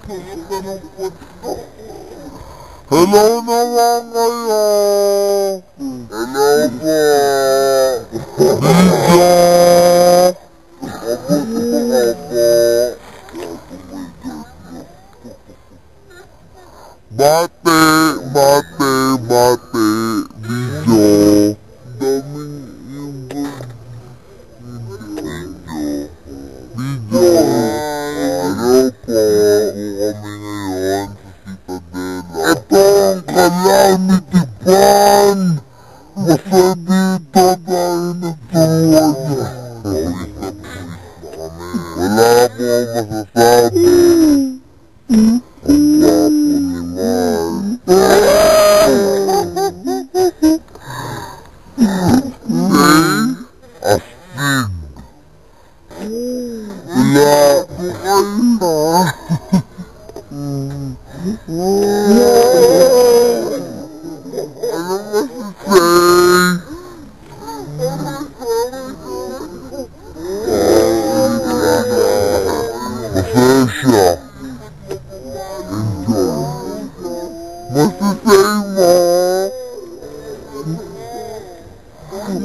Hello naman kayo! Hello po! Video! Bate! Video! Daming yung video! Ano po? Kami ngayon sa Citadela. Ito ang calamity ban! Basta dito tayo nagtuwa niya. Pawis na kami. Wala po masasabi. Ang gwapo ni Mark. Astig. Wala po kayo. Pasensya. Enjoy. Masasay mo.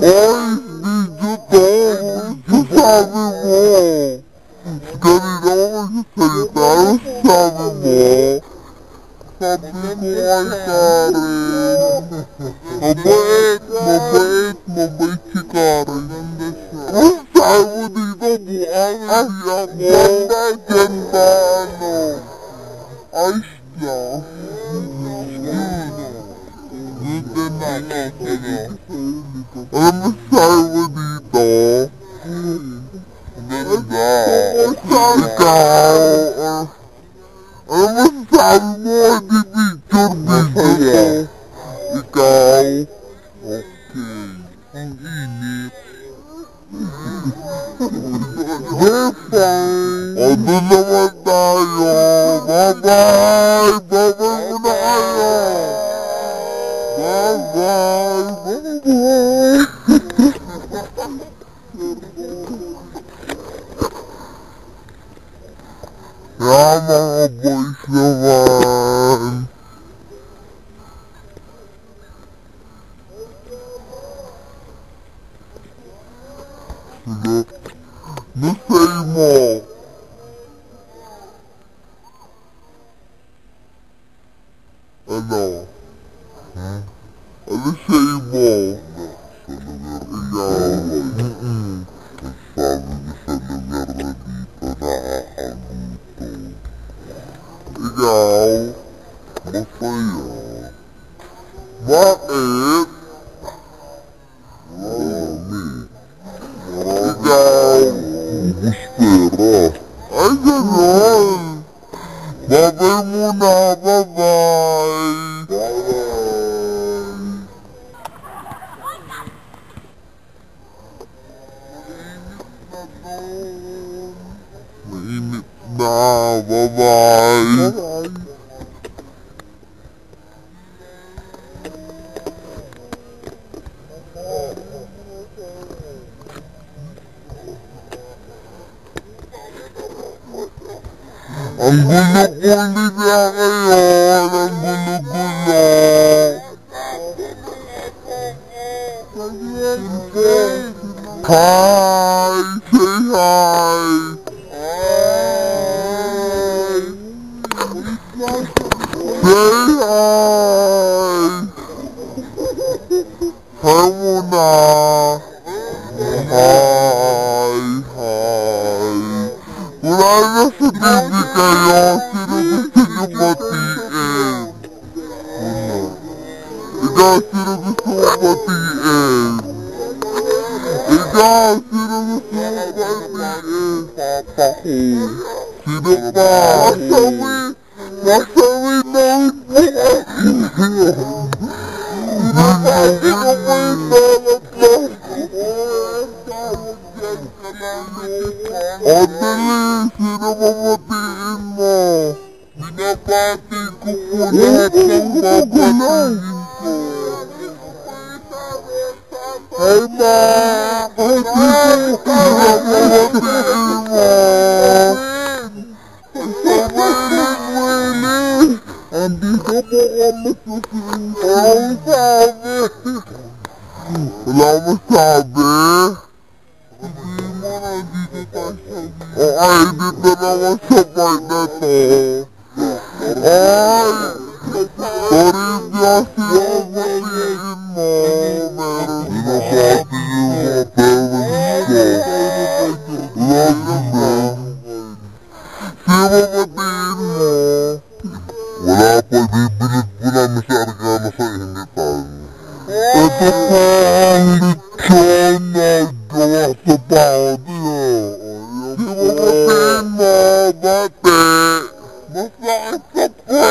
Ay, video to. Sasabi mo. Ganito ako magsasalita. Sabi mo. Sabi ko kay Karen. Mabait si Karen. Ang sabi mo dito, buang iyak mo. Ganda, ano. Ayos na. Ganda na, ano. Ano sabi mo dito? Ganda. Ikaw. Ano sabi mo? Di video. Ikaw. Okay. Ang init. Bye-bye! O doon naman tayo! Bye-bye! Bye-bye muna kayo! Bye-bye! Bye-bye! Kaya mga boys naman! Nasay mo. Ano? Ano say mo? Ikaw. Sabi ko sa lugar na dito nakakagutom. Ikaw. Masaya. Bakit? Ikaw. Ubus pera. Ay, gano'n. Bye-bye muna. Bye-bye. Bye-bye. Mainit na. Bye-bye. Bye-bye. Ang gulo-gulo niya ngayon, ang gulo-gulo. Hi! Say hi! Hi! Say hi! Hi muna! Hi! Hi! Wala na sa TV kayo, sino gusto nyo batiin? Ikaw, sino gusto mo batiin? Ikaw, sino gusto mo batiin? Papa ko. Sino pa? Masawi na hindi mo inalat o dali, sino mabatiin mo? Binabati ko po lahat ng babatiin ko. Ay ma, kasi po sino mabatiin mo? Sabihin mo Nandito po kami sa Singapore. Wala mo sabi? Sabi mo nandito tayo sa okay, dito naman sa part na to. Ay! Paribiyasi ang batiin mo. Meron binabati yung mga parents ko. Lagi ba? Sino batiin mo? Wala pa, ibibilid po namin sa Argano sa initan. Ito po ang lechon na gawa sa bawati o. Sino batiin mo? Bate! Masakit sa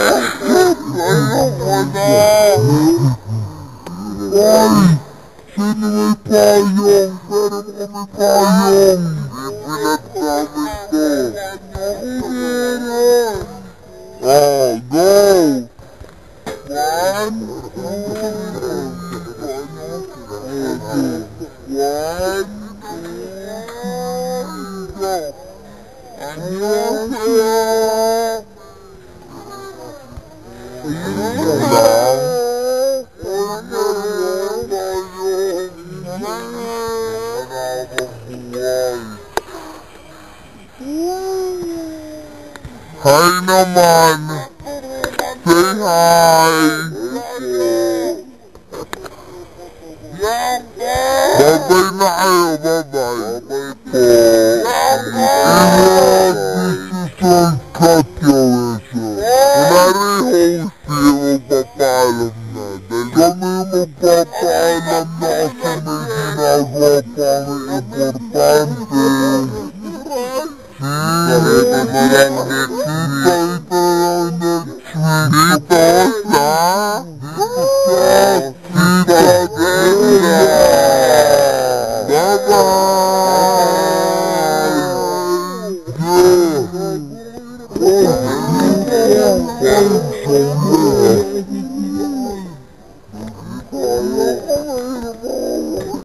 puwet! Ayoko na! Ay! Sino may payong? Pero kami payong! Ibibilad namin to! Ako meron! Oh, go! 1, 2, 1, 2, go! Annyeonghaseyo! Ayun lang! Ayun hi naman! Say hi! Bye-bye na kayo, bye-bye! This is Katya Wesa. Kunwari host yung magpapaalam na. Dahil kami magpapaalam na kasi may ginagawa pang importante. Ito na lang next week. Ito sa Tita Dela. Bye-bye!